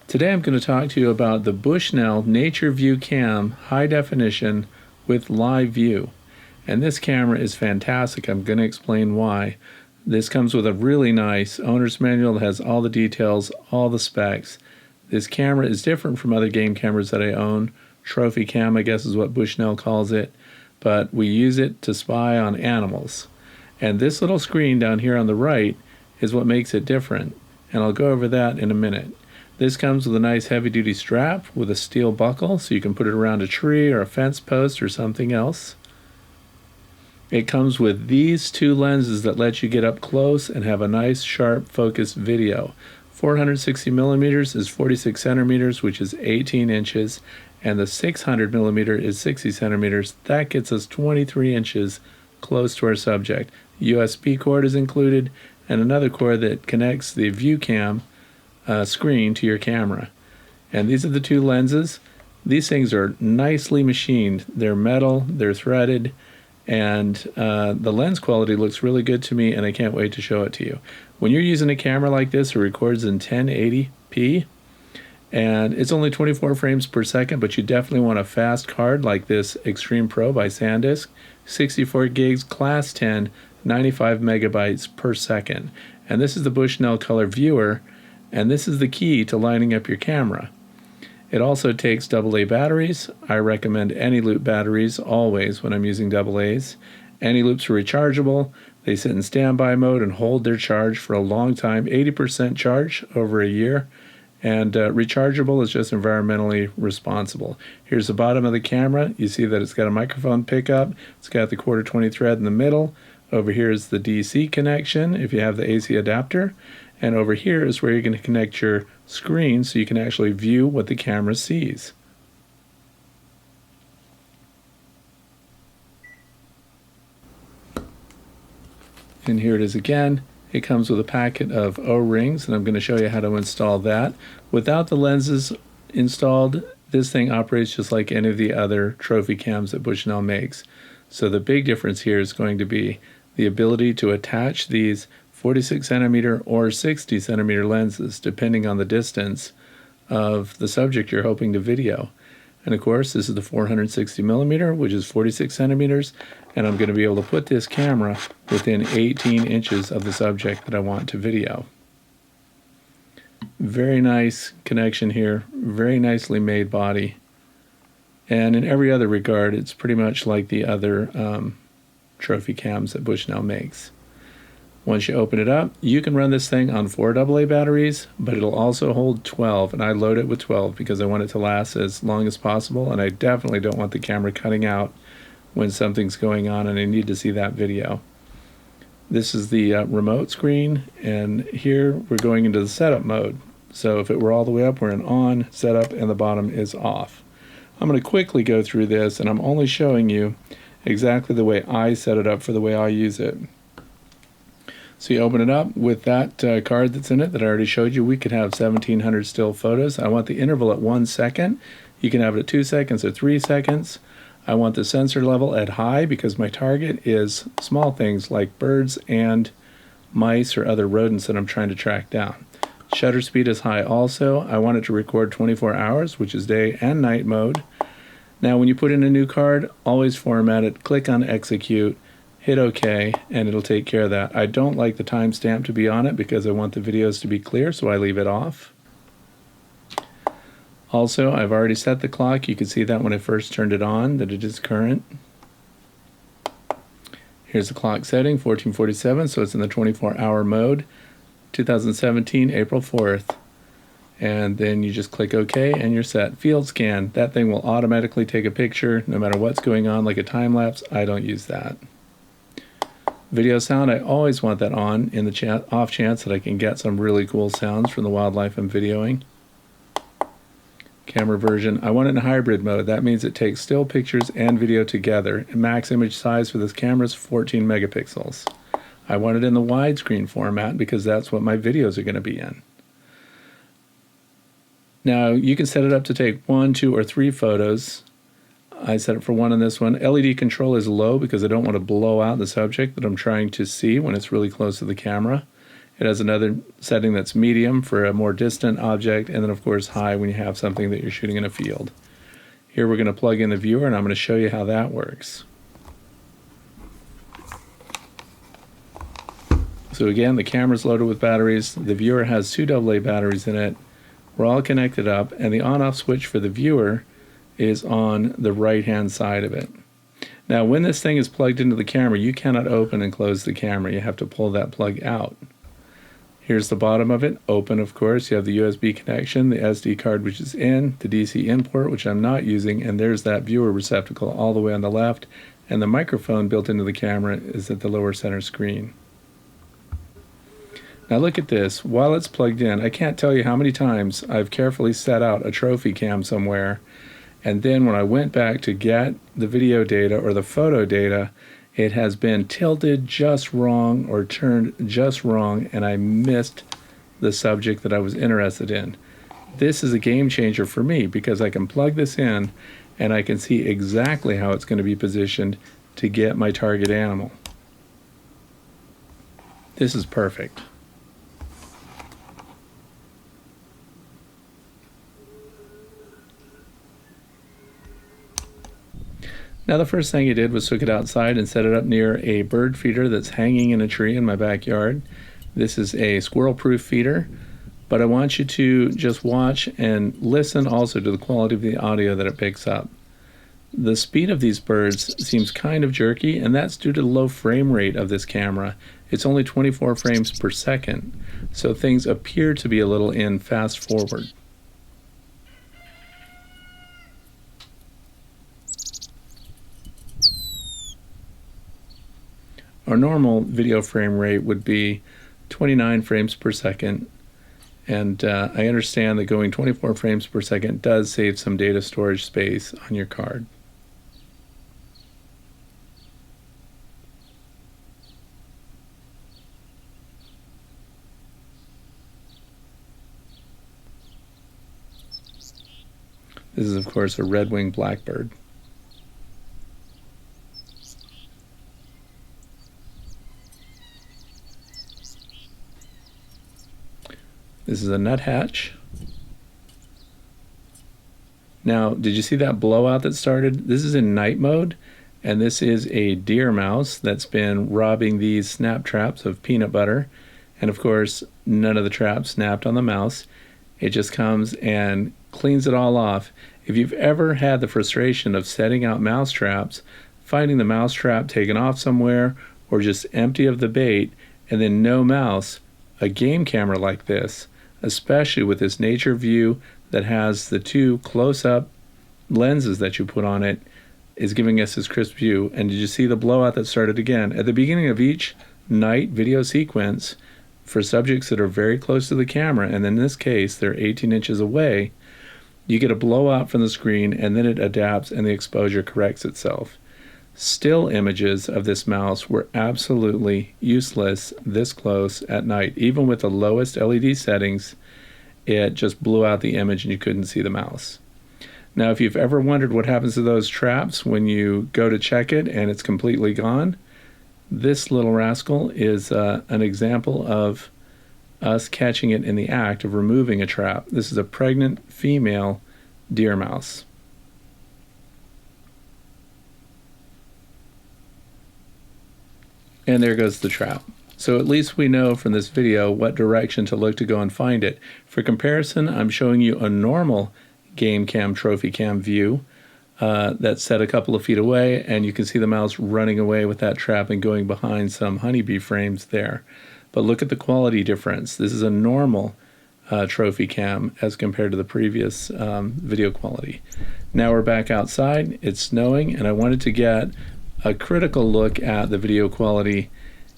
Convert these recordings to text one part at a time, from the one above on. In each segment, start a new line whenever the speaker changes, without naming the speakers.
Today I'm going to talk to you about the Bushnell Nature View CAM high definition with live view. And this camera is fantastic. I'm going to explain why. This comes with a really nice owner's manual that has all the details, all the specs. This camera is different from other game cameras that I own. Trophy cam, I guess, is what Bushnell calls it. But we use it to spy on animals. And this little screen down here on the right is what makes it different. And I'll go over that in a minute. This comes with a nice heavy-duty strap with a steel buckle, so you can put it around a tree or a fence post or something else. It comes with these two lenses that let you get up close and have a nice, sharp, focused video. 460 millimeters is 46 centimeters, which is 18 inches, and the 600 millimeter is 60 centimeters. That gets us 23 inches close to our subject. USB cord is included, and another cord that connects the view cam screen to your camera. And these are the two lenses. These things are nicely machined. They're metal, they're threaded, and the lens quality looks really good to me, and I can't wait to show it to you. When you're using a camera like this, it records in 1080p, and it's only 24 frames per second, but you definitely want a fast card like this Extreme Pro by SanDisk. 64 gigs, class 10, 95 megabytes per second. And this is the Bushnell Color Viewer, and this is the key to lining up your camera. It also takes AA batteries. I recommend Any-Loop batteries always when I'm using AA's. Any-Loops are rechargeable. They sit in standby mode and hold their charge for a long time, 80% charge over a year. And rechargeable is just environmentally responsible. Here's the bottom of the camera. You see that it's got a microphone pickup. It's got the 1/4-20 thread in the middle. Over here is the DC connection if you have the AC adapter. And over here is where you're going to connect your screen so you can actually view what the camera sees. And here it is again. It comes with a packet of O-rings, and I'm going to show you how to install that. Without the lenses installed, this thing operates just like any of the other trophy cams that Bushnell makes. So the big difference here is going to be the ability to attach these 46 centimeter or 60 centimeter lenses depending on the distance of the subject you're hoping to video. And of course, this is the 460 millimeter, which is 46 centimeters, and I'm going to be able to put this camera within 18 inches of the subject that I want to video. Very nice connection here, very nicely made body, and in every other regard it's pretty much like the other trophy cams that Bushnell makes. Once you open it up, you can run this thing on 4 AA batteries, but it'll also hold 12, and I load it with 12 because I want it to last as long as possible, and I definitely don't want the camera cutting out when something's going on and I need to see that video. This is the remote screen, and here we're going into the setup mode. So if it were all the way up, we're in on, setup, and the bottom is off. I'm going to quickly go through this, and I'm only showing you exactly the way I set it up for the way I use it. So you open it up with that card that's in it that I already showed you. We could have 1700 still photos. I want the interval at 1 second. You can have it at 2 seconds or 3 seconds. I want the sensor level at high because my target is small things like birds and mice or other rodents that I'm trying to track down. Shutter speed is high also. I want it to record 24 hours, which is day and night mode. Now when you put in a new card, always format it, click on execute, hit OK, and it'll take care of that. I don't like the timestamp to be on it because I want the videos to be clear, so I leave it off. Also, I've already set the clock. You can see that when I first turned it on, that it is current. Here's the clock setting, 1447, so it's in the 24-hour mode, 2017, April 4th. And then you just click OK and you're set. Field scan, that thing will automatically take a picture no matter what's going on, like a time lapse. I don't use that. Video sound, I always want that on in the off chance that I can get some really cool sounds from the wildlife I'm videoing. Camera version, I want it in hybrid mode. That means it takes still pictures and video together. And max image size for this camera is 14 megapixels. I want it in the widescreen format because that's what my videos are going to be in. Now you can set it up to take 1, 2, or 3 photos. I set it for 1 on this one. LED control is low because I don't want to blow out the subject that I'm trying to see when it's really close to the camera. It has another setting that's medium for a more distant object, and then of course high when you have something that you're shooting in a field. Here we're going to plug in the viewer, and I'm going to show you how that works. So again, the camera's loaded with batteries. The viewer has 2 AA batteries in it. We're all connected up, and the on-off switch for the viewer is on the right-hand side of it. Now, when this thing is plugged into the camera, you cannot open and close the camera. You have to pull that plug out. Here's the bottom of it, open of course. You have the USB connection, the SD card which is in, the DC in port which I'm not using, and there's that viewer receptacle all the way on the left, and the microphone built into the camera is at the lower center screen. Now look at this, while it's plugged in, I can't tell you how many times I've carefully set out a trophy cam somewhere, and then when I went back to get the video data or the photo data, it has been tilted just wrong or turned just wrong, and I missed the subject that I was interested in. This is a game changer for me because I can plug this in and I can see exactly how it's going to be positioned to get my target animal. This is perfect. Now the first thing I did was took it outside and set it up near a bird feeder that's hanging in a tree in my backyard. This is a squirrel-proof feeder, but I want you to just watch and listen also to the quality of the audio that it picks up. The speed of these birds seems kind of jerky, and that's due to the low frame rate of this camera. It's only 24 frames per second, so things appear to be a little in fast forward. Our normal video frame rate would be 29 frames per second, and I understand that going 24 frames per second does save some data storage space on your card. This is of course a red-winged blackbird. This is a nuthatch. Now, did you see that blowout that started? This is in night mode, and this is a deer mouse that's been robbing these snap traps of peanut butter. And of course, none of the traps snapped on the mouse. It just comes and cleans it all off. If you've ever had the frustration of setting out mouse traps, finding the mouse trap taken off somewhere, or just empty of the bait, and then no mouse, a game camera like this, especially with this nature view that has the 2 close-up lenses that you put on it, is giving us this crisp view. And did you see the blowout that started again? At the beginning of each night video sequence, for subjects that are very close to the camera, and in this case they're 18 inches away, you get a blowout from the screen, and then it adapts and the exposure corrects itself. Still images of this mouse were absolutely useless this close at night. Even with the lowest LED settings, it just blew out the image and you couldn't see the mouse. Now, if you've ever wondered what happens to those traps when you go to check it and it's completely gone, this little rascal is an example of us catching it in the act of removing a trap. This is a pregnant female deer mouse. And there goes the trap. So at least we know from this video what direction to look to go and find it. For comparison, I'm showing you a normal game cam, trophy cam view that's set a couple of feet away, and you can see the mouse running away with that trap and going behind some honeybee frames there. But look at the quality difference. This is a normal trophy cam as compared to the previous video quality. Now we're back outside, it's snowing, and I wanted to get a critical look at the video quality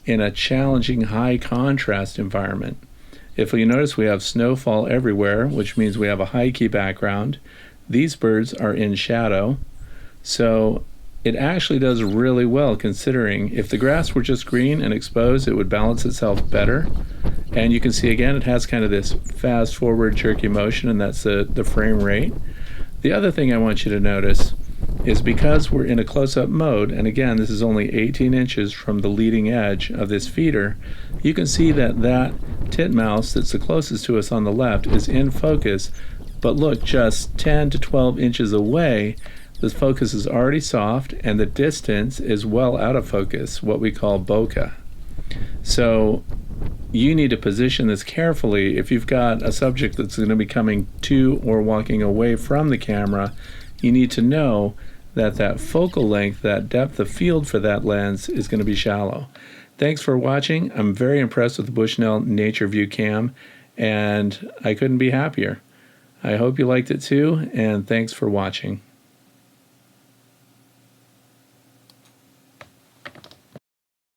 in a challenging high contrast environment. If you notice, we have snowfall everywhere, which means we have a high key background. These birds are in shadow, so it actually does really well considering if the grass were just green and exposed, it would balance itself better. And you can see again, it has kind of this fast forward jerky motion, and that's the frame rate. The other thing I want you to notice is because we're in a close-up mode, and again, this is only 18 inches from the leading edge of this feeder, you can see that that titmouse that's the closest to us on the left is in focus, but look, just 10 to 12 inches away, the focus is already soft and the distance is well out of focus, what we call bokeh. So you need to position this carefully. If you've got a subject that's going to be coming to or walking away from the camera, you need to know that that focal length, that depth of field for that lens is going to be shallow. Thanks for watching. I'm very impressed with the Bushnell Nature View CAM, and I couldn't be happier. I hope you liked it too, and thanks for watching.